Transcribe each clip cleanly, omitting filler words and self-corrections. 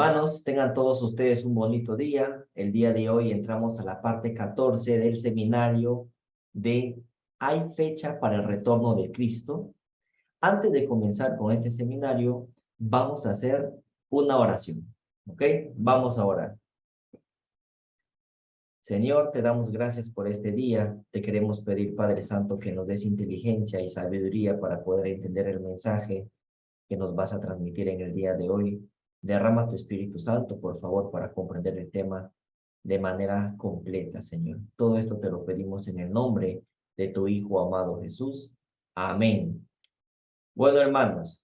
Hermanos, tengan todos ustedes un bonito día. El día de hoy entramos a la parte 14 del seminario de ¿Hay fecha para el retorno de Cristo? Antes de comenzar con este seminario, vamos a hacer una oración. ¿Ok? Vamos a orar. Señor, te damos gracias por este día. Te queremos pedir, Padre Santo, que nos des inteligencia y sabiduría para poder entender el mensaje que nos vas a transmitir en el día de hoy. Derrama tu Espíritu Santo, por favor, para comprender el tema de manera completa, Señor. Todo esto te lo pedimos en el nombre de tu Hijo amado Jesús. Amén. Bueno, hermanos,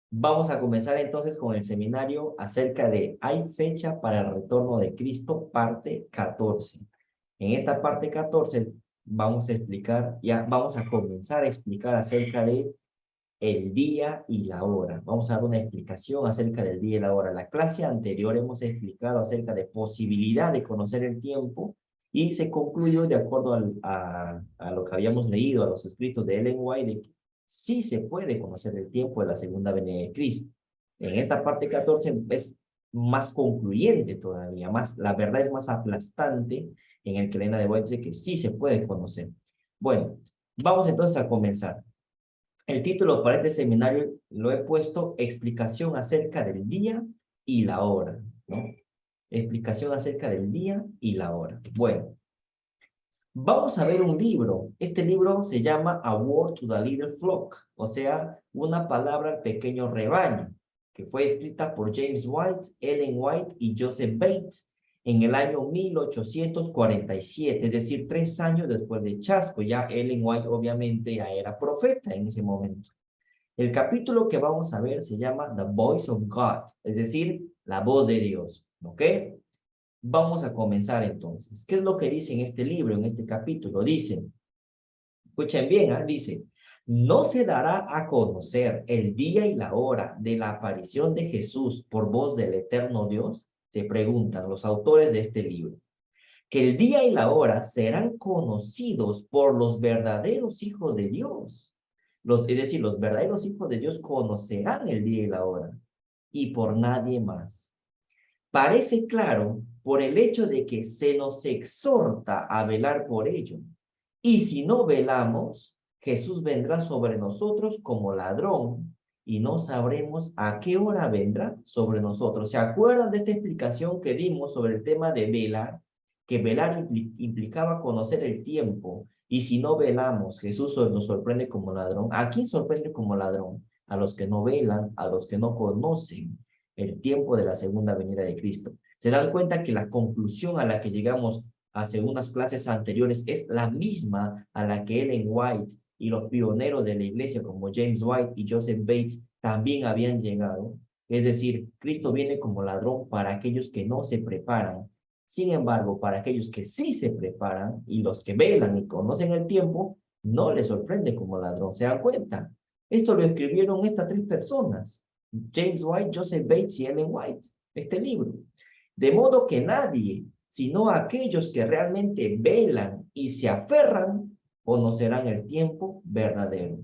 vamos a comenzar entonces con el seminario acerca de ¿Hay fecha para el retorno de Cristo? Parte 14. En esta parte 14 vamos a explicar, ya vamos a comenzar a explicar acerca de el día y la hora. Vamos a dar una explicación acerca del día y la hora. La clase anterior hemos explicado acerca de posibilidad de conocer el tiempo y se concluyó de acuerdo a lo que habíamos leído, a los escritos de Ellen White, de que sí se puede conocer el tiempo de la segunda venida de Cristo. En esta parte 14 es más concluyente todavía, más, la verdad es más aplastante en el que Elena de White dice que sí se puede conocer. Bueno, vamos entonces a comenzar. El título para este seminario lo he puesto Explicación acerca del día y la hora, ¿no? Explicación acerca del día y la hora. Bueno, vamos a ver un libro. Este libro se llama A Word to the Little Flock, o sea, una palabra al pequeño rebaño, que fue escrita por James White, Ellen White y Joseph Bates en el año 1847, es decir, 3 años después de Chasco. Ya Ellen White obviamente ya era profeta en ese momento. El capítulo que vamos a ver se llama The Voice of God, es decir, la voz de Dios, ¿ok? Vamos a comenzar entonces. ¿Qué es lo que dice en este libro, en este capítulo? Dice, escuchen bien, dice, no se dará a conocer el día y la hora de la aparición de Jesús por voz del eterno Dios, se preguntan los autores de este libro. Que el día y la hora serán conocidos por los verdaderos hijos de Dios. Es decir, los verdaderos hijos de Dios conocerán el día y la hora, y por nadie más. Parece claro por el hecho de que se nos exhorta a velar por ello. Y si no velamos, Jesús vendrá sobre nosotros como ladrón, y no sabremos a qué hora vendrá sobre nosotros. ¿Se acuerdan de esta explicación que dimos sobre el tema de velar? Que velar implicaba conocer el tiempo, y si no velamos, Jesús nos sorprende como ladrón. ¿A quién sorprende como ladrón? A los que no velan, a los que no conocen el tiempo de la segunda venida de Cristo. Se dan cuenta que la conclusión a la que llegamos hace unas clases anteriores es la misma a la que Ellen White y los pioneros de la iglesia como James White y Joseph Bates también habían llegado. Es decir, Cristo viene como ladrón para aquellos que no se preparan. Sin embargo, para aquellos que sí se preparan y los que velan y conocen el tiempo, no les sorprende como ladrón. ¿Se dan cuenta? Esto lo escribieron estas 3 personas. James White, Joseph Bates y Ellen White, este libro. De modo que nadie, sino aquellos que realmente velan y se aferran, conocerán el tiempo verdadero.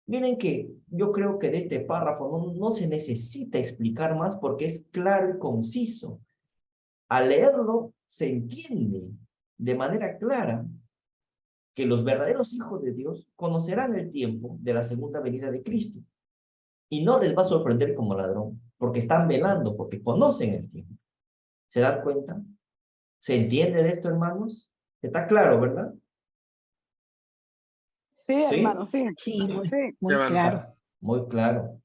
Miren que yo creo que de este párrafo no se necesita explicar más porque es claro y conciso. Al leerlo se entiende de manera clara que los verdaderos hijos de Dios conocerán el tiempo de la segunda venida de Cristo. Y no les va a sorprender como ladrón, porque están velando, porque conocen el tiempo. ¿Se dan cuenta? ¿Se entiende de esto, hermanos? Está claro, ¿verdad? Sí, ¿Sí? hermano, sí. Sí, Sí. muy claro. Muy claro.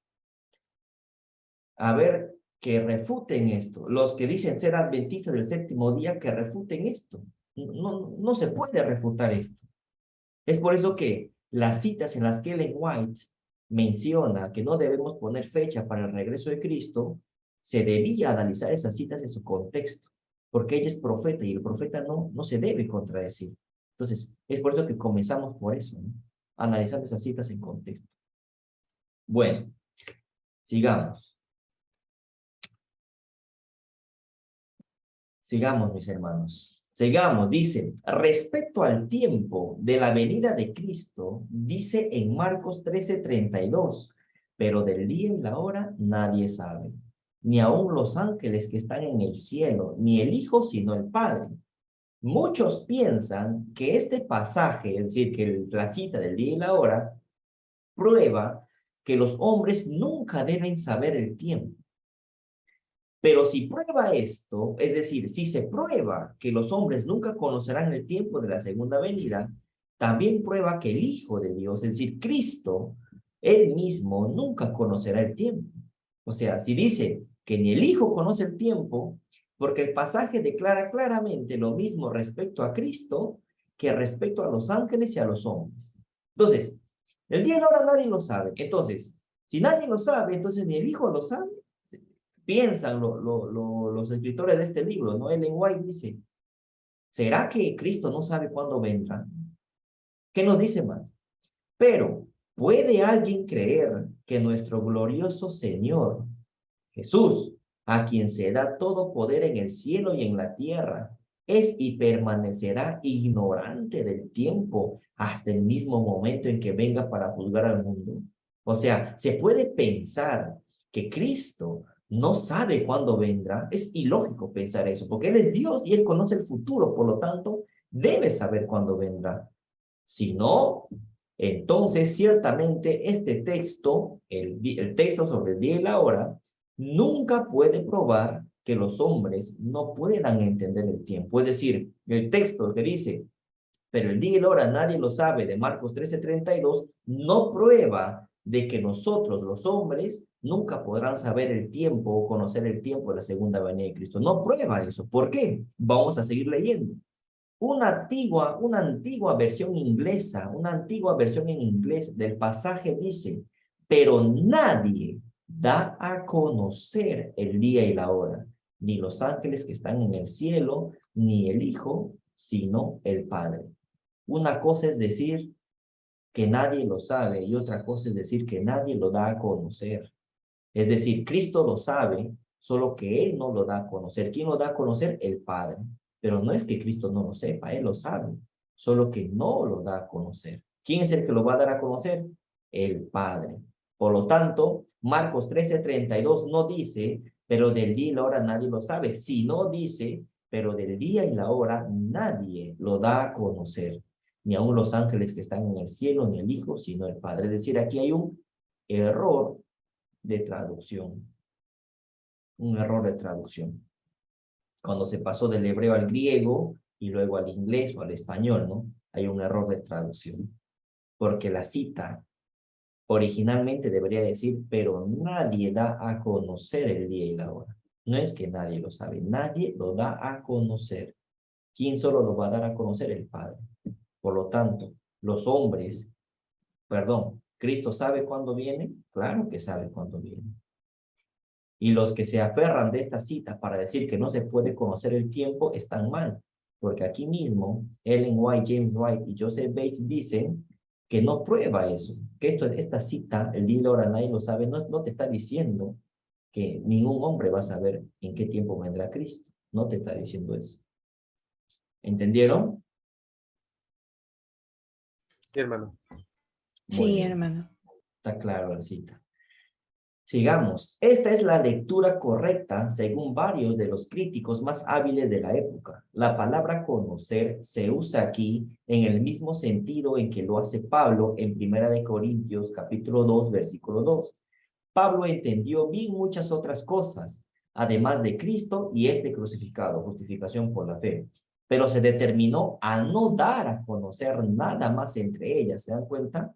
A ver, que refuten esto. Los que dicen ser adventistas del séptimo día, que refuten esto. No se puede refutar esto. Es por eso que las citas en las que Ellen White menciona que no debemos poner fecha para el regreso de Cristo, se debía analizar esas citas en su contexto, porque ella es profeta y el profeta no se debe contradecir. Entonces, es por eso que comenzamos por eso, ¿no? Analizando esas citas en contexto. Bueno, sigamos. Sigamos, mis hermanos. Sigamos, dice, respecto al tiempo de la venida de Cristo, dice en Marcos 13:32, pero del día y la hora nadie sabe. ni aun los ángeles que están en el cielo, ni el Hijo, sino el Padre. Muchos piensan que este pasaje, es decir, que la cita del día y la hora, prueba que los hombres nunca deben saber el tiempo. Pero si prueba esto, es decir, si se prueba que los hombres nunca conocerán el tiempo de la segunda venida, también prueba que el Hijo de Dios, es decir, Cristo, él mismo nunca conocerá el tiempo. O sea, si dice que ni el Hijo conoce el tiempo, porque el pasaje declara claramente lo mismo respecto a Cristo que respecto a los ángeles y a los hombres. Entonces, el día y la hora nadie lo sabe. Entonces, si nadie lo sabe, entonces ni el Hijo lo sabe. Piensan los escritores de este libro, ¿no? Ellen White dice, ¿será que Cristo no sabe cuándo vendrá? ¿Qué nos dice más? Pero, ¿puede alguien creer que nuestro glorioso Señor, Jesús, a quien se da todo poder en el cielo y en la tierra, es y permanecerá ignorante del tiempo hasta el mismo momento en que venga para juzgar al mundo? O sea, se puede pensar que Cristo no sabe cuándo vendrá. Es ilógico pensar eso, porque Él es Dios y Él conoce el futuro, por lo tanto, debe saber cuándo vendrá. Si no, entonces ciertamente este texto, el texto sobre el día y la hora, nunca puede probar que los hombres no puedan entender el tiempo. Es decir, el texto que dice, pero el día y la hora nadie lo sabe, de Marcos 13:32, no prueba de que nosotros, los hombres, nunca podrán saber el tiempo o conocer el tiempo de la segunda venida de Cristo. No prueba eso. ¿Por qué? Vamos a seguir leyendo. Una antigua versión inglesa, una antigua versión en inglés del pasaje dice, pero nadie da a conocer el día y la hora, ni los ángeles que están en el cielo, ni el Hijo, sino el Padre. Una cosa es decir que nadie lo sabe y otra cosa es decir que nadie lo da a conocer. Es decir, Cristo lo sabe, solo que Él no lo da a conocer. ¿Quién lo da a conocer? El Padre. Pero no es que Cristo no lo sepa, Él lo sabe, solo que no lo da a conocer. ¿Quién es el que lo va a dar a conocer? El Padre. Por lo tanto, Marcos 13:32 no dice, pero del día y la hora nadie lo sabe, sino dice, pero del día y la hora nadie lo da a conocer, ni aun los ángeles que están en el cielo, ni el Hijo, sino el Padre. Es decir, aquí hay un error de traducción, un error de traducción. Cuando se pasó del hebreo al griego y luego al inglés o al español, ¿no? Hay un error de traducción, porque la cita originalmente debería decir, pero nadie da a conocer el día y la hora. No es que nadie lo sabe, nadie lo da a conocer. ¿Quién solo lo va a dar a conocer? El Padre. Por lo tanto, los hombres, perdón, ¿Cristo sabe cuándo viene? Claro que sabe cuándo viene. Y los que se aferran de esta cita para decir que no se puede conocer el tiempo están mal, porque aquí mismo Ellen White, James White y Joseph Bates dicen que no prueba eso, que esta cita, el día y la hora nadie lo sabe, no te está diciendo que ningún hombre va a saber en qué tiempo vendrá Cristo, no te está diciendo eso. ¿Entendieron? Sí, hermano. Muy Sí, bien, hermano. está claro la cita. Sigamos. Esta es la lectura correcta según varios de los críticos más hábiles de la época. La palabra conocer se usa aquí en el mismo sentido en que lo hace Pablo en 1 Corintios capítulo 2, versículo 2. Pablo entendió bien muchas otras cosas, además de Cristo y este crucificado, justificación por la fe. Pero se determinó a no dar a conocer nada más entre ellas. ¿Se dan cuenta?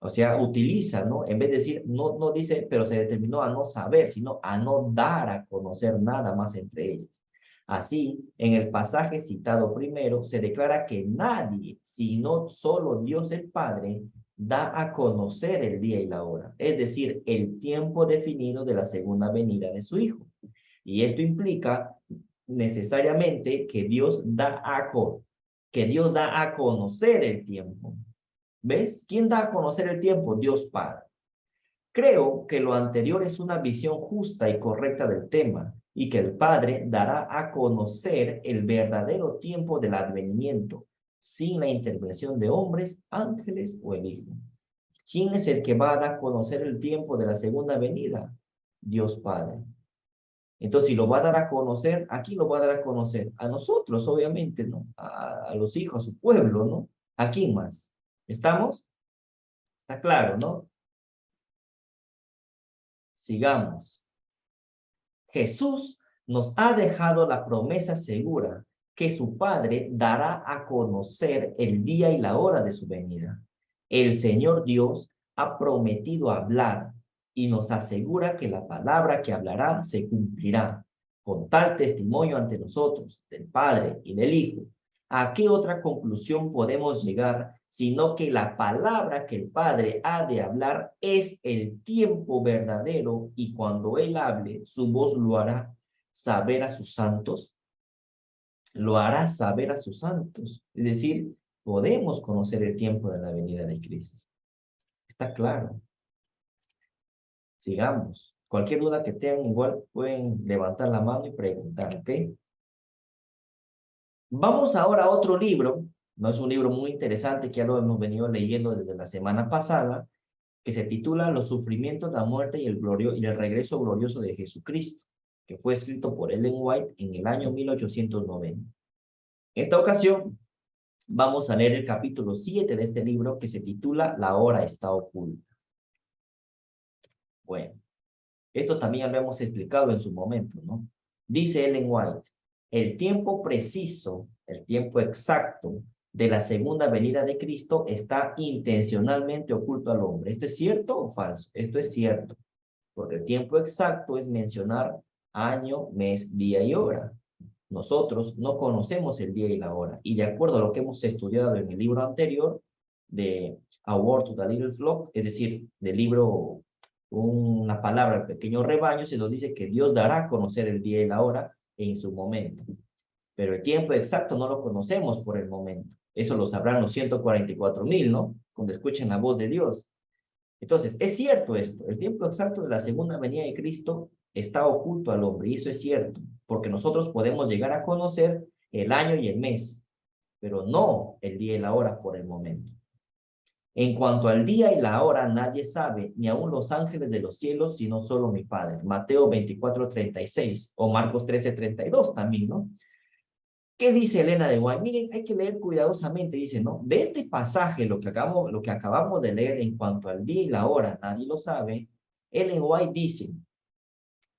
O sea, utiliza, ¿no? En vez de decir, no dice, pero se determinó a no saber, sino a no dar a conocer nada más entre ellas. Así, en el pasaje citado primero, se declara que nadie, sino solo Dios el Padre, da a conocer el día y la hora, es decir, el tiempo definido de la segunda venida de su Hijo. Y esto implica necesariamente que Dios da a conocer el tiempo. ¿Ves? ¿Quién da a conocer el tiempo? Dios Padre. Creo que lo anterior es una visión justa y correcta del tema y que el Padre dará a conocer el verdadero tiempo del advenimiento sin la intervención de hombres, ángeles o el Hijo. ¿Quién es el que va a dar a conocer el tiempo de la segunda venida? Dios Padre. Entonces, si lo va a dar a conocer, ¿a quién lo va a dar a conocer? A nosotros, obviamente, ¿no? A los hijos, a su pueblo, ¿no? ¿A quién más? ¿Estamos? Está claro, ¿no? Sigamos. Jesús nos ha dejado la promesa segura que su Padre dará a conocer el día y la hora de su venida. El Señor Dios ha prometido hablar y nos asegura que la palabra que hablará se cumplirá con tal testimonio ante nosotros, del Padre y del Hijo. ¿A qué otra conclusión podemos llegar sino que la palabra que el Padre ha de hablar es el tiempo verdadero y cuando Él hable, su voz lo hará saber a sus santos? Lo hará saber a sus santos. Es decir, podemos conocer el tiempo de la venida de Cristo. Está claro. Sigamos. Cualquier duda que tengan, igual pueden levantar la mano y preguntar, ¿ok? Vamos ahora a otro libro. No es un libro muy interesante que ya lo hemos venido leyendo desde la semana pasada, que se titula Los sufrimientos, la muerte y el regreso glorioso de Jesucristo, que fue escrito por Ellen White en el año 1890. En esta ocasión, vamos a leer el capítulo 7 de este libro que se titula La hora está oculta. Bueno, esto también lo hemos explicado en su momento, ¿no? Dice Ellen White, el tiempo preciso, el tiempo exacto de la segunda venida de Cristo está intencionalmente oculto al hombre. ¿Esto es cierto o falso? Esto es cierto, porque el tiempo exacto es mencionar año, mes, día y hora. Nosotros no conocemos el día y la hora, y de acuerdo a lo que hemos estudiado en el libro anterior de A Word to the Little Flock, es decir, del libro Una palabra al pequeño rebaño, se nos dice que Dios dará a conocer el día y la hora en su momento. Pero el tiempo exacto no lo conocemos por el momento. Eso lo sabrán los 144,000, ¿no? Cuando escuchen la voz de Dios. Entonces, es cierto esto, el tiempo exacto de la segunda venida de Cristo está oculto al hombre, y eso es cierto, porque nosotros podemos llegar a conocer el año y el mes, pero no el día y la hora por el momento. En cuanto al día y la hora, nadie sabe, ni aun los ángeles de los cielos, sino solo mi Padre. Mateo 24:36 o Marcos 13:32 también, ¿no? ¿Qué dice Elena de White? Miren, hay que leer cuidadosamente, dice, ¿no? De este pasaje, lo que acabamos de leer en cuanto al día y la hora, nadie lo sabe, Ellen White dice,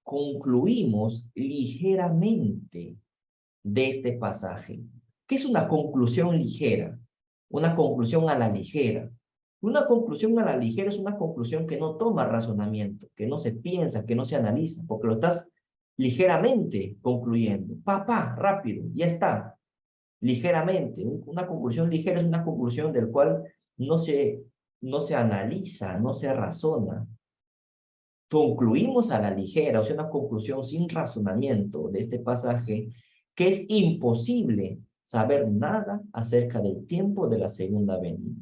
concluimos ligeramente de este pasaje. ¿Qué es una conclusión ligera? Una conclusión a la ligera. Una conclusión a la ligera es una conclusión que no toma razonamiento, que no se piensa, que no se analiza, porque lo estás ligeramente concluyendo. Rápido, ya está. Ligeramente. Una conclusión ligera es una conclusión del cual no se analiza, no se razona. Concluimos a la ligera, o sea, una conclusión sin razonamiento de este pasaje, que es imposible saber nada acerca del tiempo de la segunda venida.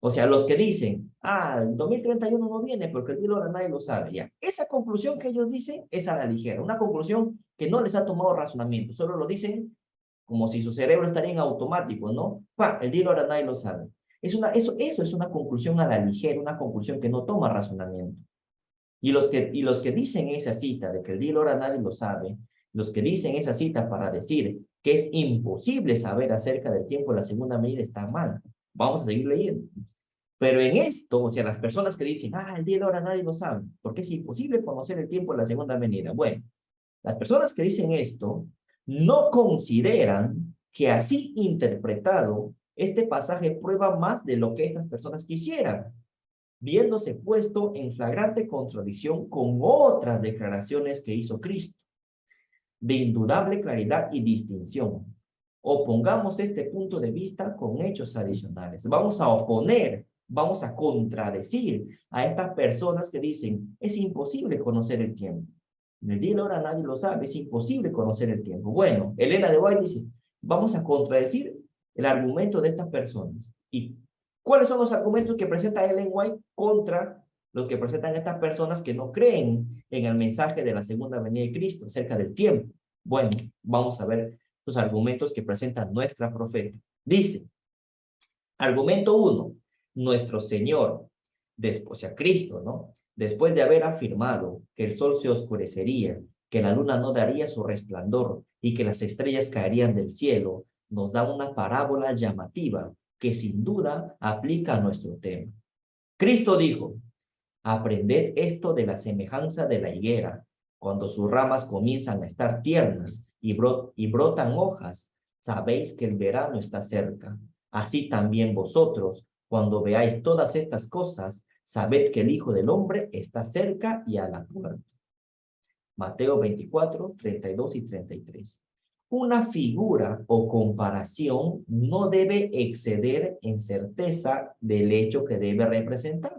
O sea, los que dicen, el 2031 no viene porque el día ahora nadie lo sabe, ya. Esa conclusión que ellos dicen es a la ligera, una conclusión que no les ha tomado razonamiento, solo lo dicen como si su cerebro estaría en automático, ¿no? El día ahora nadie lo sabe. Eso es una conclusión a la ligera, una conclusión que no toma razonamiento. Y los que dicen esa cita de que el día y la hora nadie lo sabe, los que dicen esa cita para decir que es imposible saber acerca del tiempo de la segunda venida están mal. Vamos a seguir leyendo. Pero en esto, o sea, las personas que dicen, el día y la hora nadie lo sabe, porque es imposible conocer el tiempo de la segunda venida. Bueno, las personas que dicen esto no consideran que así interpretado, este pasaje prueba más de lo que estas personas quisieran, viéndose puesto en flagrante contradicción con otras declaraciones que hizo Cristo, de indudable claridad y distinción. Opongamos este punto de vista con hechos adicionales. Vamos a oponer, vamos a contradecir a estas personas que dicen, es imposible conocer el tiempo. En el día y la hora nadie lo sabe, es imposible conocer el tiempo. Bueno, Elena de White dice, vamos a contradecir el argumento de estas personas. ¿Y cuáles son los argumentos que presenta Ellen White contra los que presentan estas personas que no creen en el mensaje de la segunda venida de Cristo acerca del tiempo? Bueno, vamos a ver los argumentos que presenta nuestra profeta. Dice, argumento 1, nuestro Señor, después a Cristo, ¿no? Después de haber afirmado que el sol se oscurecería, que la luna no daría su resplandor y que las estrellas caerían del cielo, nos da una parábola llamativa que sin duda aplica a nuestro tema. Cristo dijo: aprended esto de la semejanza de la higuera. Cuando sus ramas comienzan a estar tiernas y brotan hojas, sabéis que el verano está cerca. Así también vosotros, cuando veáis todas estas cosas, sabed que el Hijo del Hombre está cerca y a la puerta. Mateo 24, 32 y 33. Una figura o comparación no debe exceder en certeza del hecho que debe representar.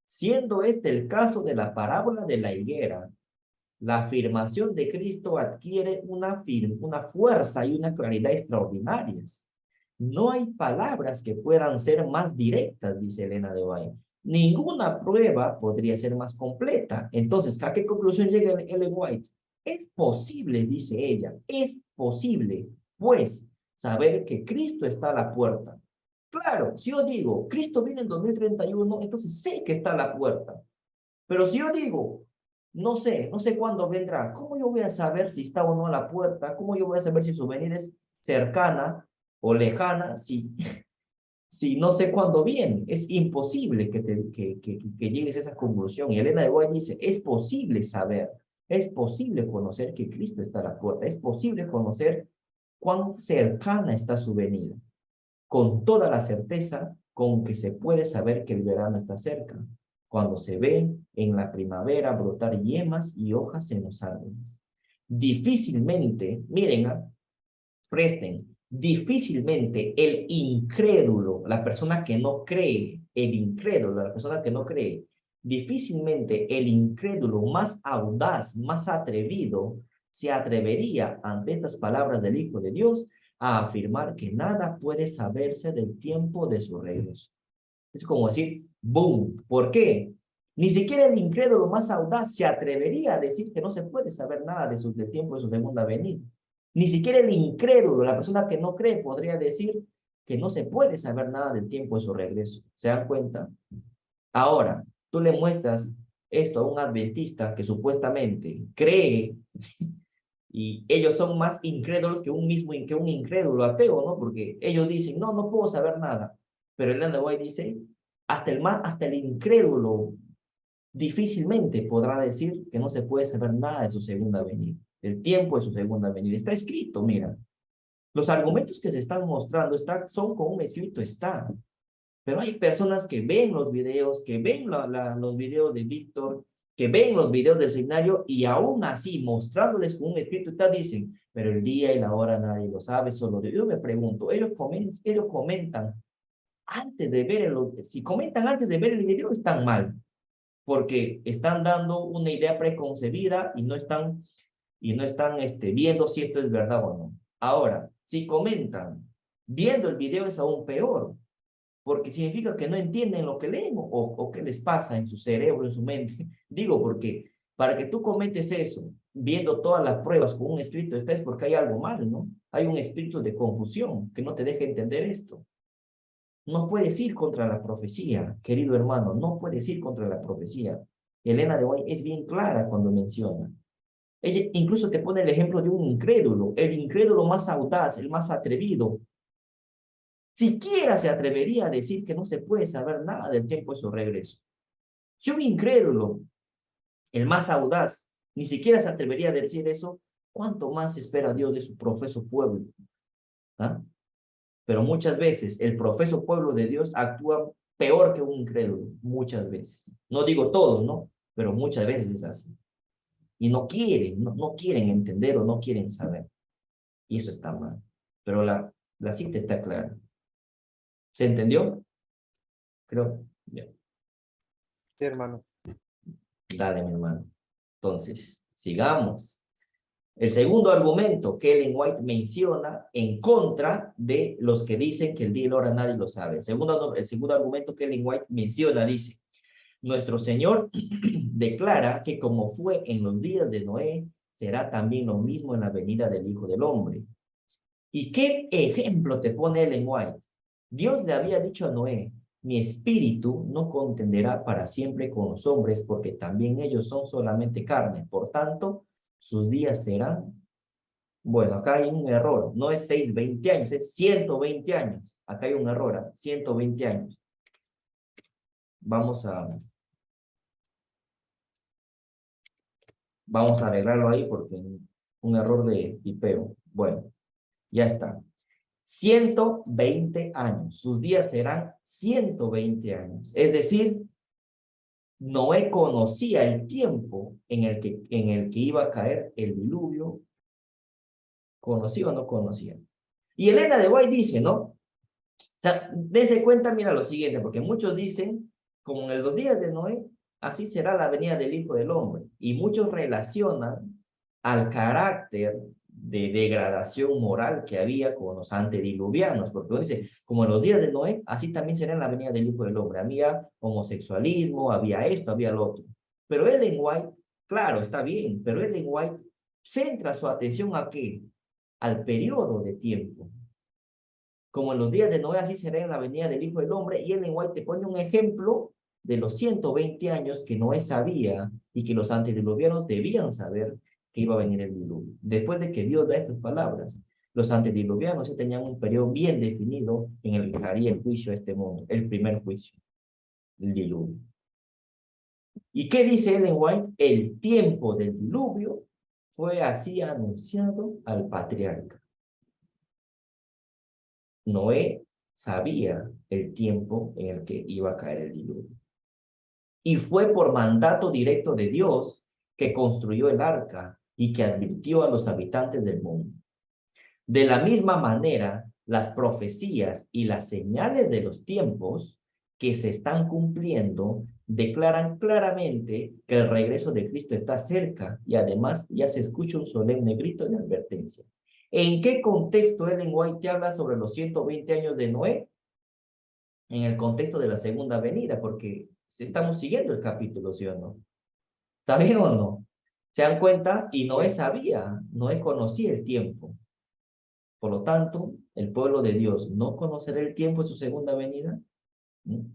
Siendo este el caso de la parábola de la higuera, la afirmación de Cristo adquiere una fuerza y una claridad extraordinarias. No hay palabras que puedan ser más directas, dice Elena de White. Ninguna prueba podría ser más completa. Entonces, ¿a qué conclusión llega Ellen White? Es posible, dice ella, es posible, pues, saber que Cristo está a la puerta. Claro, si yo digo, Cristo viene en 2031, entonces sé que está a la puerta. Pero si yo digo, no sé cuándo vendrá, ¿cómo yo voy a saber si está o no a la puerta? ¿Cómo yo voy a saber si su venida es cercana o lejana si no sé cuándo viene? Es imposible que llegues a esa conclusión. Y Elena de White dice, es posible saber, es posible conocer que Cristo está a la puerta, es posible conocer cuán cercana está su venida, con toda la certeza con que se puede saber que el verano está cerca, cuando se ve en la primavera brotar yemas y hojas en los árboles. Difícilmente, miren, presten, difícilmente el incrédulo, la persona que no cree, el incrédulo, la persona que no cree, difícilmente el incrédulo más audaz, más atrevido, se atrevería ante estas palabras del Hijo de Dios a afirmar que nada puede saberse del tiempo de su regreso. Es como decir, boom. ¿Por qué? Ni siquiera el incrédulo más audaz se atrevería a decir que no se puede saber nada del tiempo de su segunda venida. Ni siquiera el incrédulo, la persona que no cree, podría decir que no se puede saber nada del tiempo de su regreso. ¿Se dan cuenta? Ahora, tú le muestras esto a un adventista que supuestamente cree y ellos son más incrédulos que un incrédulo ateo, ¿no? Porque ellos dicen, no, no puedo saber nada. Pero Ellen de White dice, hasta el incrédulo difícilmente podrá decir que no se puede saber nada de su segunda venida, del tiempo de su segunda venida. Está escrito, mira. Los argumentos que se están mostrando son como un escrito está. Pero hay personas que ven los videos, que ven los videos de Víctor, que ven los videos del seminario y aún así, mostrándoles con un escrito, dicen, pero el día y la hora nadie lo sabe, solo Dios. Yo me pregunto, ellos comentan antes de ver si comentan antes de ver el video, están mal, porque están dando una idea preconcebida y no están viendo si esto es verdad o no. Ahora, si comentan viendo el video es aún peor, porque significa que no entienden lo que leen o qué les pasa en su cerebro, en su mente. Digo, porque para que tú comentes eso, viendo todas las pruebas con un escrito, es porque hay algo mal, ¿no? Hay un espíritu de confusión que no te deja entender esto. No puedes ir contra la profecía, querido hermano, no puedes ir contra la profecía. Elena de White es bien clara cuando menciona. Ella incluso te pone el ejemplo de un incrédulo, el incrédulo más audaz, el más atrevido, siquiera se atrevería a decir que no se puede saber nada del tiempo de su regreso. Si un incrédulo, el más audaz, ni siquiera se atrevería a decir eso, ¿cuánto más espera Dios de su profeso pueblo? ¿Ah? Pero muchas veces el profeso pueblo de Dios actúa peor que un incrédulo, muchas veces. No digo todo, ¿no? Pero muchas veces es así. Y no quieren entender o no quieren saber. Y eso está mal. Pero la cita está clara. ¿Se entendió? Creo. Ya. Sí, hermano. Dale, mi hermano. Entonces, sigamos. El segundo argumento que Ellen White menciona en contra de los que dicen que el día y la hora nadie lo sabe. El segundo argumento que Ellen White menciona dice, nuestro Señor declara que como fue en los días de Noé, será también lo mismo en la venida del Hijo del Hombre. ¿Y qué ejemplo te pone Ellen White? Dios le había dicho a Noé, mi espíritu no contenderá para siempre con los hombres, porque también ellos son solamente carne. Por tanto, sus días serán, bueno, acá hay un error, no es 620 años, es 120 años. Acá hay un error, 120 años. Vamos a arreglarlo ahí porque un error de tipeo. Bueno, ya está. 120 años. Sus días serán 120 años. Es decir, Noé conocía el tiempo en el que iba a caer el diluvio. ¿Conocía o no conocía? Y Elena de White dice, ¿no? O sea, dense cuenta, mira lo siguiente, porque muchos dicen, como en los días de Noé, así será la venida del Hijo del Hombre. Y muchos relacionan al carácter de degradación moral que había con los antediluvianos, porque uno dice, como en los días de Noé, así también será en la venida del Hijo del Hombre. Había homosexualismo, había esto, había lo otro. Pero Ellen White, claro, está bien, pero Ellen White centra su atención ¿a qué? Al periodo de tiempo. Como en los días de Noé, así será en la venida del Hijo del Hombre. Y Ellen White te pone un ejemplo de los 120 años que Noé sabía y que los antediluvianos debían saber que iba a venir el diluvio. Después de que Dios da estas palabras, los antediluvianos ya tenían un periodo bien definido en el que haría el juicio a este mundo, el primer juicio, el diluvio. ¿Y qué dice Ellen White? El tiempo del diluvio fue así anunciado al patriarca. Noé sabía el tiempo en el que iba a caer el diluvio. Y fue por mandato directo de Dios que construyó el arca y que advirtió a los habitantes del mundo. De la misma manera, las profecías y las señales de los tiempos que se están cumpliendo declaran claramente que el regreso de Cristo está cerca y además ya se escucha un solemne grito de advertencia. ¿En qué contexto Ellen White habla sobre los 120 años de Noé? En el contexto de la segunda venida, porque estamos siguiendo el capítulo, ¿sí o no? ¿Está bien o no? ¿Se dan cuenta? Y Noé sabía, Noé conocía el tiempo. Por lo tanto, el pueblo de Dios no conocerá el tiempo de su segunda venida. ¿Mm?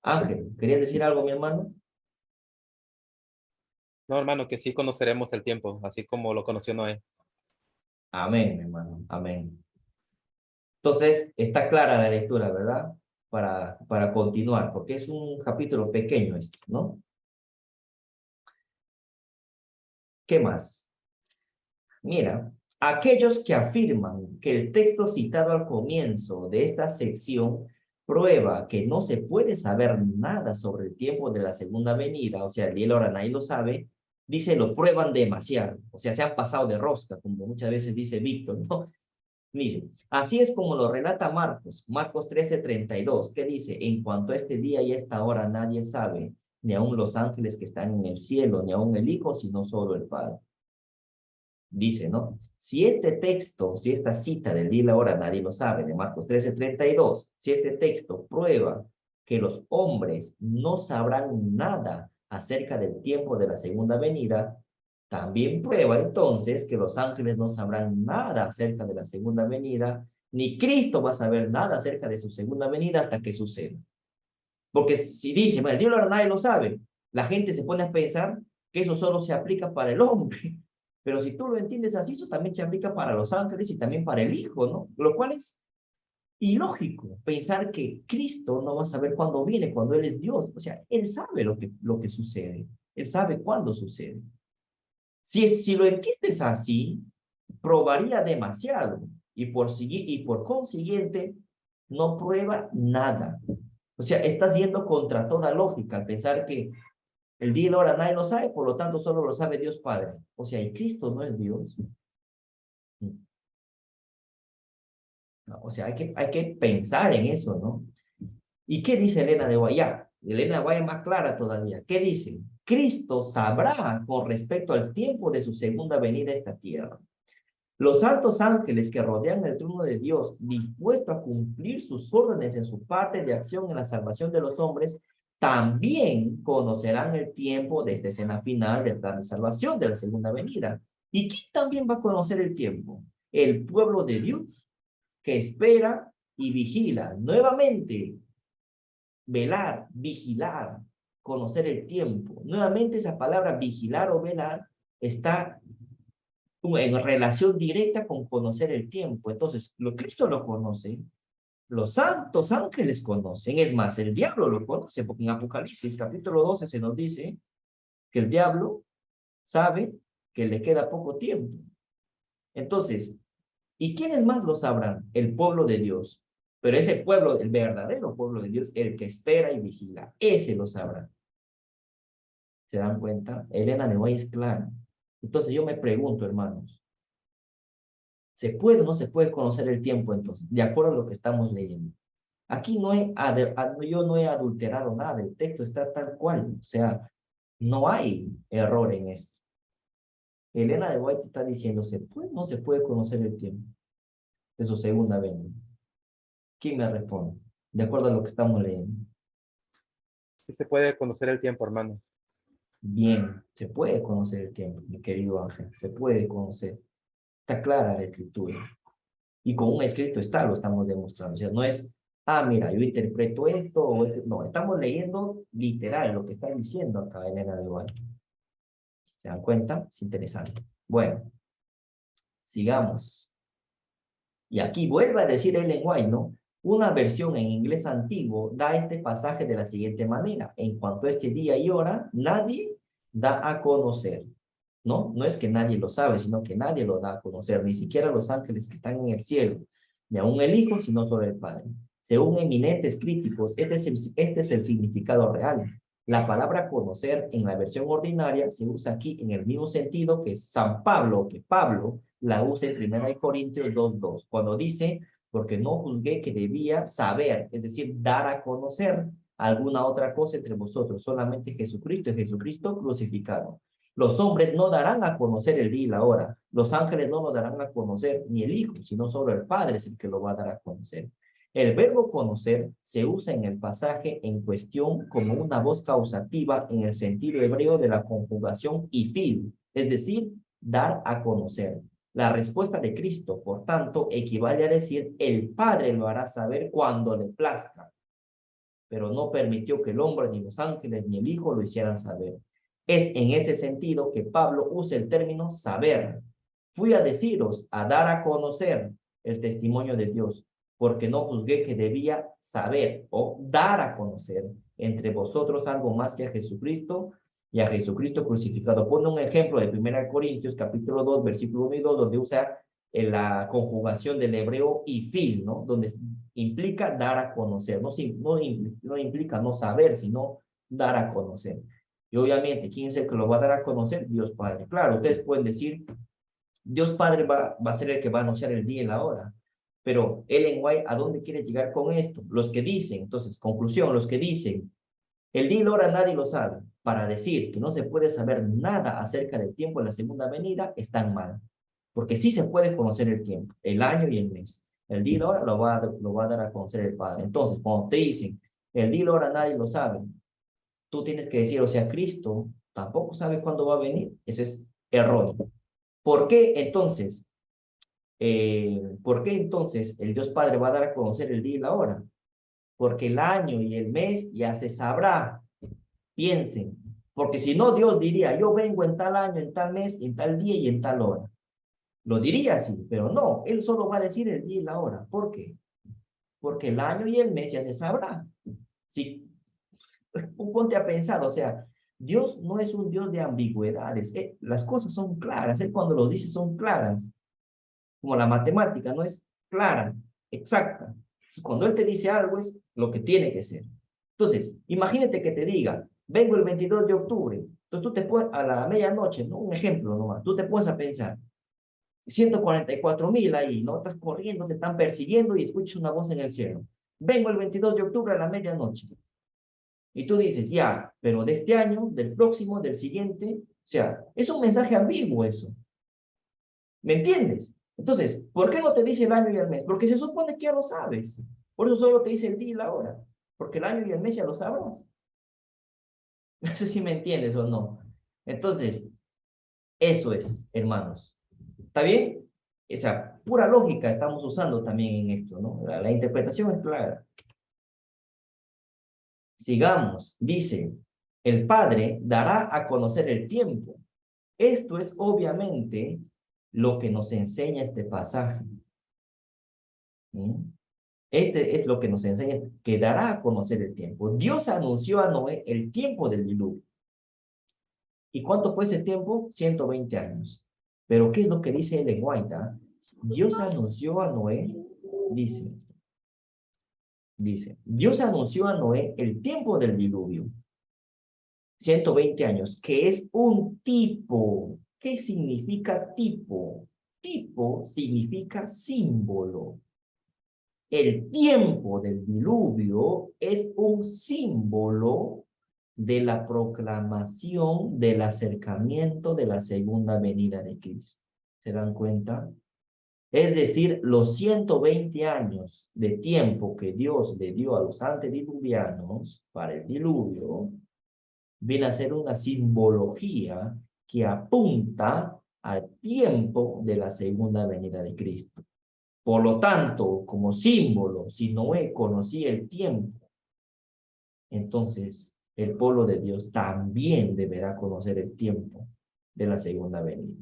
Ángel, ¿querías decir algo, mi hermano? No, hermano, que sí conoceremos el tiempo, así como lo conoció Noé. Amén, mi hermano, amén. Entonces, está clara la lectura, ¿verdad? Para continuar, porque es un capítulo pequeño esto, ¿no? ¿Qué más? Mira, aquellos que afirman que el texto citado al comienzo de esta sección prueba que no se puede saber nada sobre el tiempo de la segunda venida, o sea, el día y la hora nadie lo sabe, dice, lo prueban demasiado, o sea, se han pasado de rosca, como muchas veces dice Víctor, ¿no? Dice, así es como lo relata Marcos 13:32, que dice, en cuanto a este día y esta hora nadie sabe, ni aun los ángeles que están en el cielo, ni aun el Hijo, sino solo el Padre. Dice, ¿no? Si este texto, si esta cita del día y la hora nadie lo sabe, de Marcos 13:32, si este texto prueba que los hombres no sabrán nada acerca del tiempo de la segunda venida, también prueba entonces que los ángeles no sabrán nada acerca de la segunda venida, ni Cristo va a saber nada acerca de su segunda venida hasta que suceda. Porque si dice, bueno, el día y la hora nadie lo sabe, la gente se pone a pensar que eso solo se aplica para el hombre. Pero si tú lo entiendes así, eso también se aplica para los ángeles y también para el Hijo, ¿no? Lo cual es ilógico pensar que Cristo no va a saber cuándo viene, cuando Él es Dios. O sea, Él sabe lo que sucede. Él sabe cuándo sucede. Si lo entiendes así, probaría demasiado y por consiguiente no prueba nada. O sea, estás yendo contra toda lógica al pensar que el día y la hora nadie lo sabe, por lo tanto solo lo sabe Dios Padre. O sea, ¿y Cristo no es Dios? No, o sea, hay que pensar en eso, ¿no? ¿Y qué dice Elena de Guayá? Elena de Guayá más clara todavía. ¿Qué dice? Cristo sabrá con respecto al tiempo de su segunda venida a esta tierra. Los altos ángeles que rodean el trono de Dios, dispuestos a cumplir sus órdenes en su parte de acción en la salvación de los hombres, también conocerán el tiempo de esta escena final del plan de salvación de la segunda venida. ¿Y quién también va a conocer el tiempo? El pueblo de Dios, que espera y vigila. Nuevamente, velar, vigilar, conocer el tiempo. Nuevamente esa palabra vigilar o velar está en relación directa con conocer el tiempo. Entonces, Cristo lo conoce, los santos ángeles conocen, es más, el diablo lo conoce, porque en Apocalipsis capítulo 12 se nos dice que el diablo sabe que le queda poco tiempo. Entonces, ¿y quiénes más lo sabrán? El pueblo de Dios. Pero ese pueblo, el verdadero pueblo de Dios, el que espera y vigila, ese lo sabrá. ¿Se dan cuenta? Elena de White es clara. Entonces yo me pregunto, hermanos, ¿se puede o no se puede conocer el tiempo entonces? De acuerdo a lo que estamos leyendo. Aquí yo no he adulterado nada, el texto está tal cual, o sea, no hay error en esto. Elena de White está diciendo, ¿se puede o no se puede conocer el tiempo de su segunda venida? ¿Quién me responde? De acuerdo a lo que estamos leyendo. Sí se puede conocer el tiempo, hermano. Bien, se puede conocer el tiempo, mi querido Ángel, se puede conocer. Está clara la escritura. Y con un escrito está, lo estamos demostrando. O sea, no es, mira, yo interpreto esto o esto. No, estamos leyendo literal lo que está diciendo acá Elena de White. ¿Se dan cuenta? Es interesante. Bueno, sigamos. Y aquí vuelve a decir Ellen White, ¿no? Una versión en inglés antiguo da este pasaje de la siguiente manera. En cuanto a este día y hora, nadie da a conocer. ¿No? No es que nadie lo sabe, sino que nadie lo da a conocer, ni siquiera los ángeles que están en el cielo, ni aún el Hijo, sino solo el Padre. Según eminentes críticos, este es el significado real. La palabra conocer en la versión ordinaria se usa aquí en el mismo sentido que San Pablo, que Pablo la usa en 1 Corintios 2:2, cuando dice, porque no juzgué que debía saber, es decir, dar a conocer alguna otra cosa entre vosotros, solamente Jesucristo y Jesucristo crucificado. Los hombres no darán a conocer el día y la hora. Los ángeles no lo darán a conocer ni el Hijo, sino solo el Padre es el que lo va a dar a conocer. El verbo conocer se usa en el pasaje en cuestión como una voz causativa en el sentido hebreo de la conjugación ifil, es decir, dar a conocer. La respuesta de Cristo, por tanto, equivale a decir, el Padre lo hará saber cuando le plazca, pero no permitió que el hombre, ni los ángeles, ni el Hijo lo hicieran saber. Es en ese sentido que Pablo usa el término saber. Fui a deciros, a dar a conocer el testimonio de Dios, porque no juzgué que debía saber o dar a conocer entre vosotros algo más que a Jesucristo y a Jesucristo crucificado. Pone un ejemplo de 1 Corintios capítulo 2, versículo 1 y 2, donde usa la conjugación del hebreo ifil, ¿no? Donde implica dar a conocer, no implica no saber, sino dar a conocer. Y obviamente, ¿quién es el que lo va a dar a conocer? Dios Padre. Claro, ustedes pueden decir, Dios Padre va a ser el que va a anunciar el día y la hora. Pero Ellen White, ¿a dónde quiere llegar con esto? Los que dicen, entonces, conclusión, los que dicen, el día y la hora nadie lo sabe, para decir que no se puede saber nada acerca del tiempo en la segunda venida, están mal. Porque sí se puede conocer el tiempo, el año y el mes. El día y la hora lo va a dar a conocer el Padre. Entonces, cuando te dicen, el día y la hora nadie lo sabe, tú tienes que decir, o sea, Cristo tampoco sabe cuándo va a venir. Ese es erróneo. ¿Por qué entonces? ¿Por qué entonces el Dios Padre va a dar a conocer el día y la hora? Porque el año y el mes ya se sabrá. Piensen, porque si no, Dios diría, yo vengo en tal año, en tal mes, en tal día y en tal hora. Lo diría así, pero no, Él solo va a decir el día y la hora. ¿Por qué? Porque el año y el mes ya se sabrá. Si ponte a pensar, o sea, Dios no es un Dios de ambigüedades. Las cosas son claras. Él cuando lo dice son claras. Como la matemática, no es clara, exacta. Cuando Él te dice algo es lo que tiene que ser. Entonces, imagínate que te diga, vengo el 22 de octubre. Entonces tú te puedes, a la medianoche, ¿no? Un ejemplo nomás, tú te puedes a pensar, 144,000 ahí, ¿no? Estás corriendo, te están persiguiendo y escuchas una voz en el cielo. Vengo el 22 de octubre a la medianoche. Y tú dices, ya, pero de este año, del próximo, del siguiente, o sea, es un mensaje ambiguo eso. ¿Me entiendes? Entonces, ¿por qué no te dice el año y el mes? Porque se supone que ya lo sabes. Por eso solo te dice el día y la hora. Porque el año y el mes ya lo sabrás. No sé si me entiendes o no. Entonces, eso es, hermanos. ¿Está bien? Esa pura lógica estamos usando también en esto, ¿no? La interpretación es clara. Sigamos. Dice, el Padre dará a conocer el tiempo. Esto es obviamente lo que nos enseña este pasaje. ¿Mm? Este es lo que nos enseña, que dará a conocer el tiempo. Dios anunció a Noé el tiempo del diluvio. ¿Y cuánto fue ese tiempo? 120 años. Pero ¿qué es lo que dice Ellen White? Dios anunció a Noé, dice, Dios anunció a Noé el tiempo del diluvio, 120 años, que es un tipo. ¿Qué significa tipo? Tipo significa símbolo. El tiempo del diluvio es un símbolo de la proclamación del acercamiento de la segunda venida de Cristo. ¿Se dan cuenta? Es decir, los 120 años de tiempo que Dios le dio a los antediluvianos para el diluvio, viene a ser una simbología que apunta al tiempo de la segunda venida de Cristo. Por lo tanto, como símbolo, si Noé conocía el tiempo, entonces el pueblo de Dios también deberá conocer el tiempo de la segunda venida.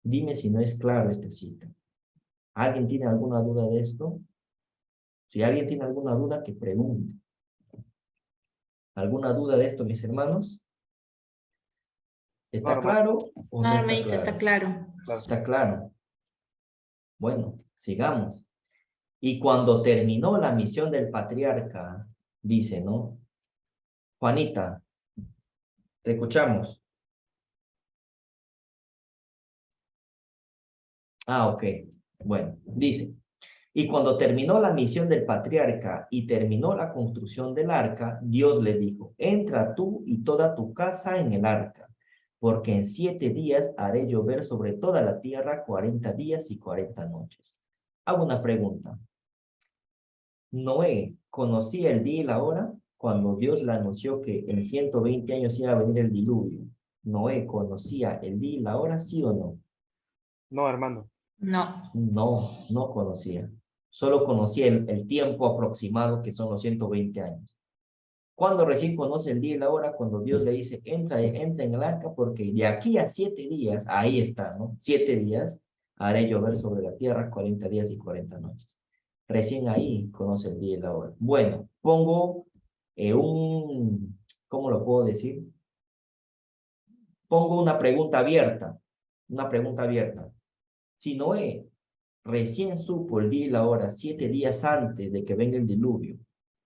Dime si no es claro esta cita. ¿Alguien tiene alguna duda de esto? Si alguien tiene alguna duda, que pregunte. ¿Alguna duda de esto, mis hermanos? No, ¿Está hermano. claro o No, no está hermanito, está claro? claro. Claro. Está claro. Bueno, sigamos. Y cuando terminó la misión del patriarca, dice, ¿no? Juanita, te escuchamos. Ok. Bueno, dice, y cuando terminó la misión del patriarca y terminó la construcción del arca, Dios le dijo, entra tú y toda tu casa en el arca, porque en 7 días haré llover sobre toda la tierra 40 días y 40 noches. Hago una pregunta. ¿Noé conocía el día y la hora cuando Dios le anunció que en 120 años iba a venir el diluvio? ¿Noé conocía el día y la hora, sí o no? No, hermano. No, No, no conocía. Solo conocía el tiempo aproximado, que son los 120 años. Cuando recién conoce el día y la hora, cuando Dios le dice, entra en el arca, porque de aquí a 7 días, ahí está, ¿no? 7 días, haré llover sobre la tierra 40 días y 40 noches. Recién ahí conoce el día y la hora. Bueno, pongo ¿cómo lo puedo decir? Pongo una pregunta abierta, Si Noé recién supo el día y la hora 7 días antes de que venga el diluvio,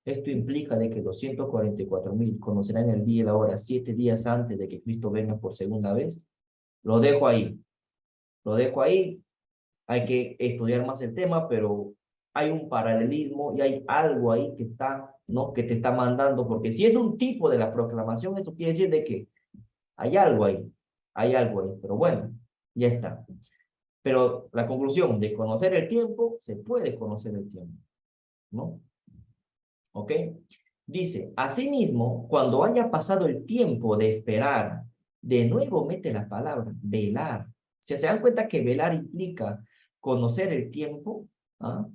esto implica de que los 144,000 conocerán el día y la hora 7 días antes de que Cristo venga por segunda vez. Lo dejo ahí. Lo dejo ahí. Hay que estudiar más el tema, pero hay un paralelismo y hay algo ahí que está, ¿no? Que te está mandando, porque si es un tipo de la proclamación, eso quiere decir de que hay algo ahí. Hay algo ahí. Pero bueno, ya está. Pero la conclusión de conocer el tiempo, se puede conocer el tiempo, ¿no? ¿Ok? Dice, asimismo, cuando haya pasado el tiempo de esperar, de nuevo mete la palabra velar. ¿Se dan cuenta que velar implica conocer el tiempo? ¿Ah?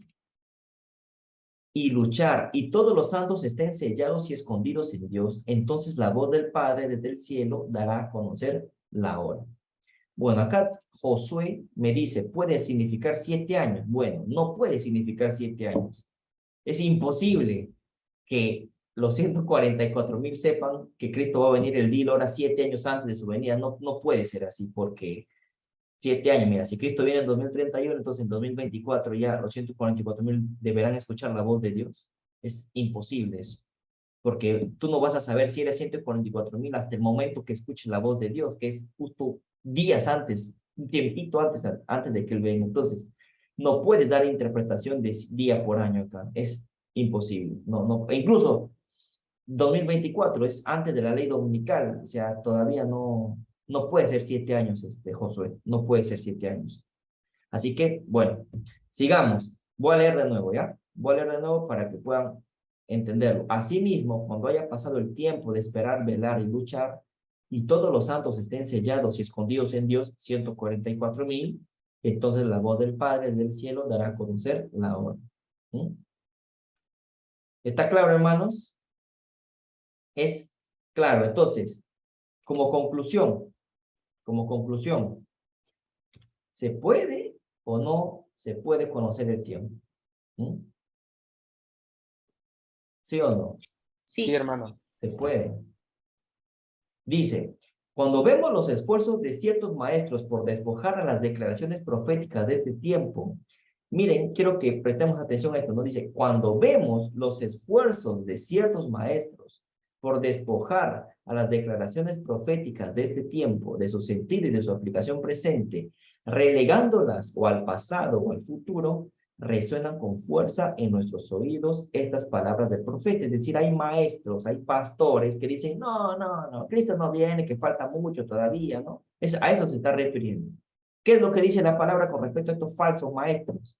Y luchar, y todos los santos estén sellados y escondidos en Dios, entonces la voz del Padre desde el cielo dará a conocer la hora. Bueno, acá Josué me dice, ¿puede significar 7 años? Bueno, no puede significar 7 años. Es imposible que los 144,000 sepan que Cristo va a venir el día y la hora 7 años antes de su venida. No, no puede ser así, porque 7 años, mira, si Cristo viene en 2031, entonces en 2024 ya los 144,000 deberán escuchar la voz de Dios. Es imposible eso, porque tú no vas a saber si eres 144,000 hasta el momento que escuches la voz de Dios, que es justo días antes, un tiempito antes de que Él venga. Entonces, no puedes dar interpretación de día por año acá, es imposible. No, no, e incluso 2024 es antes de la ley dominical, o sea, todavía no puede ser 7 años, Josué, no puede ser 7 años. Así que, bueno, sigamos. Voy a leer de nuevo, ¿ya? Voy a leer de nuevo para que puedan entenderlo. Asimismo, cuando haya pasado el tiempo de esperar, velar y luchar, y todos los santos estén sellados y escondidos en Dios, 144,000, entonces la voz del Padre del cielo dará a conocer la hora. ¿Mm? ¿Está claro, hermanos? Es claro. Entonces, como conclusión, Como conclusión, ¿se puede o no se puede conocer el tiempo? ¿Mm? ¿Sí o no? Sí, Sí. hermano. Se puede. Dice, cuando vemos los esfuerzos de ciertos maestros por despojar a las declaraciones proféticas de este tiempo, miren, quiero que prestemos atención a esto, ¿no? Dice, cuando vemos los esfuerzos de ciertos maestros por despojar a las declaraciones proféticas de este tiempo, de su sentido y de su aplicación presente, relegándolas o al pasado o al futuro, resuenan con fuerza en nuestros oídos estas palabras del profeta. Es decir, hay maestros, hay pastores que dicen, no, Cristo no viene, que falta mucho todavía, ¿no? A eso se está refiriendo. ¿Qué es lo que dice la palabra con respecto a estos falsos maestros?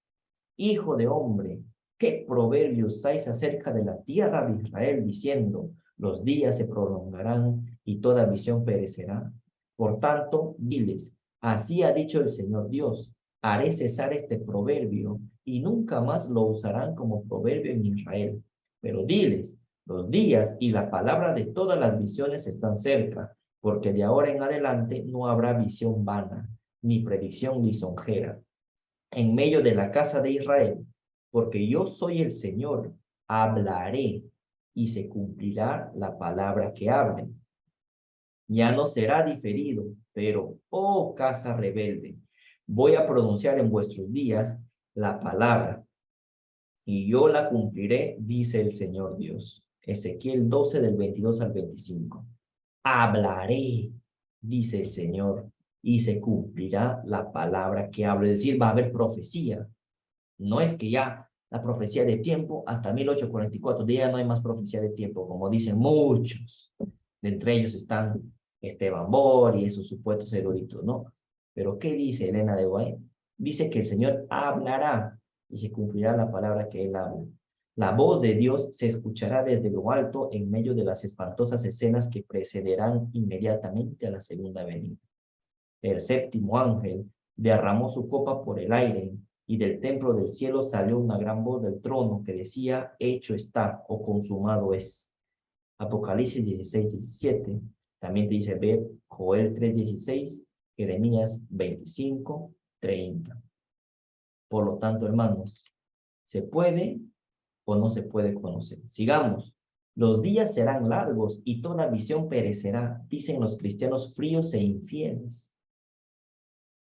Hijo de hombre, ¿qué proverbios usáis acerca de la tierra de Israel diciendo, los días se prolongarán y toda visión perecerá? Por tanto, diles, así ha dicho el Señor Dios, haré cesar este proverbio y nunca más lo usarán como proverbio en Israel. Pero diles, los días y la palabra de todas las visiones están cerca, porque de ahora en adelante no habrá visión vana, ni predicción lisonjera en medio de la casa de Israel, porque yo soy el Señor, hablaré y se cumplirá la palabra que hable. Ya no será diferido, pero, oh casa rebelde, voy a pronunciar en vuestros días la palabra, y yo la cumpliré, dice el Señor Dios. Ezequiel 12 del 22 al 25. Hablaré, dice el Señor, y se cumplirá la palabra que hable. Es decir, va a haber profecía. No es que ya la profecía de tiempo, hasta 1844, ya no hay más profecía de tiempo, como dicen muchos. De entre ellos están Esteban Bor y esos supuestos eruditos, ¿no? Pero ¿qué dice Elena de Guay? Dice que el Señor hablará y se cumplirá la palabra que Él habla. La voz de Dios se escuchará desde lo alto en medio de las espantosas escenas que precederán inmediatamente a la segunda venida. El séptimo ángel derramó su copa por el aire, y del templo del cielo salió una gran voz del trono que decía, hecho está, o consumado es. Apocalipsis 16, 17. También te dice ver Joel 3, 16, Jeremías 25, 30. Por lo tanto, hermanos, ¿se puede o no se puede conocer? Sigamos. Los días serán largos y toda visión perecerá, dicen los cristianos fríos e infieles.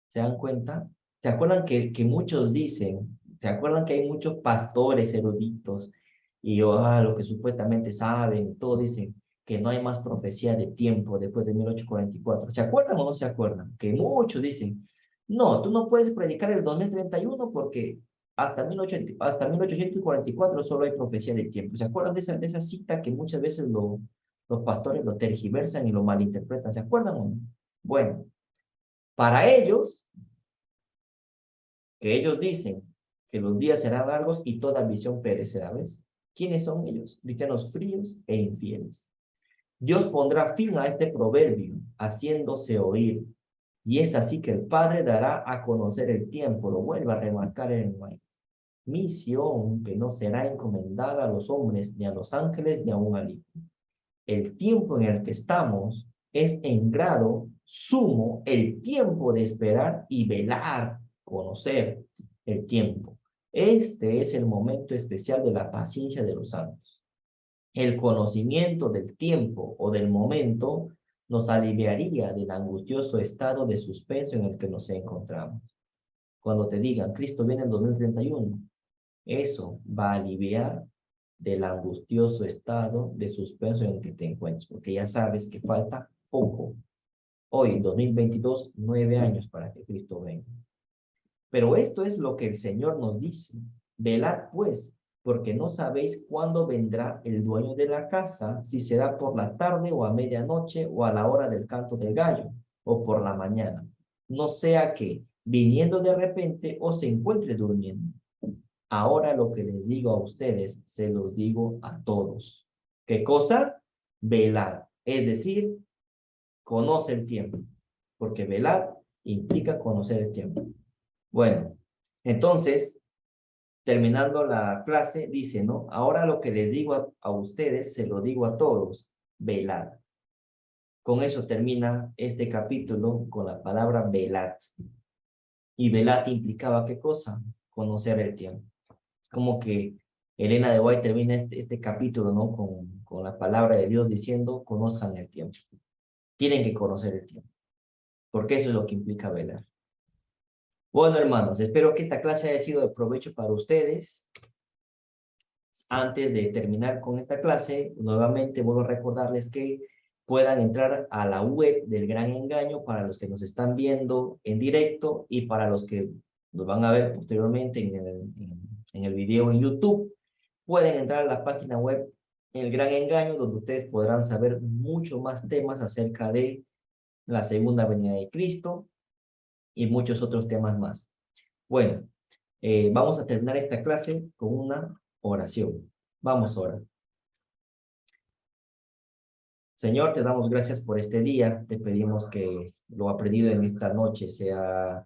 ¿Se dan cuenta? ¿Se acuerdan que muchos dicen, se acuerdan que hay muchos pastores eruditos y lo que supuestamente saben, todos dicen que no hay más profecía de tiempo después de 1844? ¿Se acuerdan o no se acuerdan? Que muchos dicen, no, tú no puedes predicar el 2031 porque hasta 1844 solo hay profecía de tiempo. ¿Se acuerdan de esa cita que muchas veces los pastores lo tergiversan y lo malinterpretan? ¿Se acuerdan o no? Bueno, para ellos, que ellos dicen que los días serán largos y toda visión perecerá, ¿ves? ¿Quiénes son ellos? Cristianos fríos e infieles. Dios pondrá fin a este proverbio, haciéndose oír. Y es así que el Padre dará a conocer el tiempo, lo vuelve a remarcar en el maestro. Misión que no será encomendada a los hombres, ni a los ángeles, ni a un hijo. El tiempo en el que estamos es en grado sumo el tiempo de esperar y velar, conocer el tiempo. Este es el momento especial de la paciencia de los santos. El conocimiento del tiempo o del momento nos aliviaría del angustioso estado de suspenso en el que nos encontramos. Cuando te digan, Cristo viene en 2031, eso va a aliviar del angustioso estado de suspenso en el que te encuentras, porque ya sabes que falta poco. Hoy, 2022, 9 años para que Cristo venga. Pero esto es lo que el Señor nos dice. Velad pues, porque no sabéis cuándo vendrá el dueño de la casa, si será por la tarde o a medianoche o a la hora del canto del gallo, o por la mañana. No sea que, viniendo de repente, os encuentre durmiendo. Ahora lo que les digo a ustedes, se los digo a todos. ¿Qué cosa? Velad. Es decir, conoce el tiempo. Porque velad implica conocer el tiempo. Bueno, entonces, terminando la clase, dice, ¿no? Ahora lo que les digo a ustedes, se lo digo a todos. Velad. Con eso termina este capítulo con la palabra velat. Y velat implicaba ¿qué cosa? Conocer el tiempo. Es como que Elena de White termina este capítulo, ¿no? Con la palabra de Dios diciendo, conozcan el tiempo. Tienen que conocer el tiempo. Porque eso es lo que implica velar. Bueno, hermanos, espero que esta clase haya sido de provecho para ustedes. Antes de terminar con esta clase, nuevamente vuelvo a recordarles que puedan entrar a la web del Gran Engaño para los que nos están viendo en directo y para los que nos van a ver posteriormente en el video en YouTube. Pueden entrar a la página web El Gran Engaño, donde ustedes podrán saber mucho más temas acerca de la segunda venida de Cristo y muchos otros temas más. Bueno, vamos a terminar esta clase con una oración. Vamos a orar. Señor, te damos gracias por este día. Te pedimos que lo aprendido en esta noche sea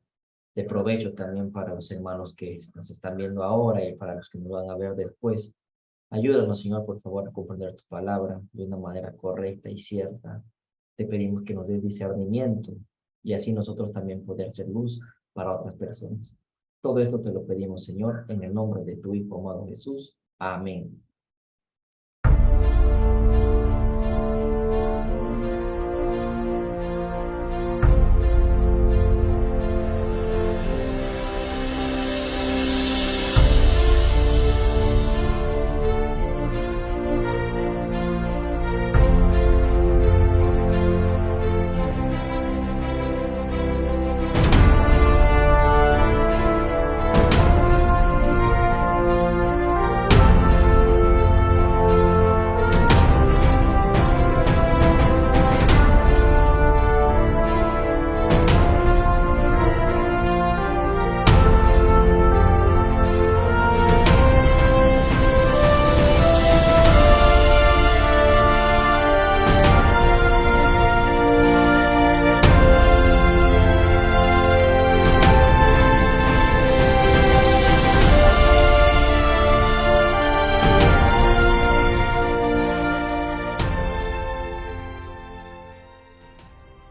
de provecho también para los hermanos que nos están viendo ahora y para los que nos van a ver después. Ayúdanos, Señor, por favor, a comprender tu palabra de una manera correcta y cierta. Te pedimos que nos des discernimiento y así nosotros también poder ser luz para otras personas. Todo esto te lo pedimos, Señor, en el nombre de tu Hijo amado Jesús. Amén.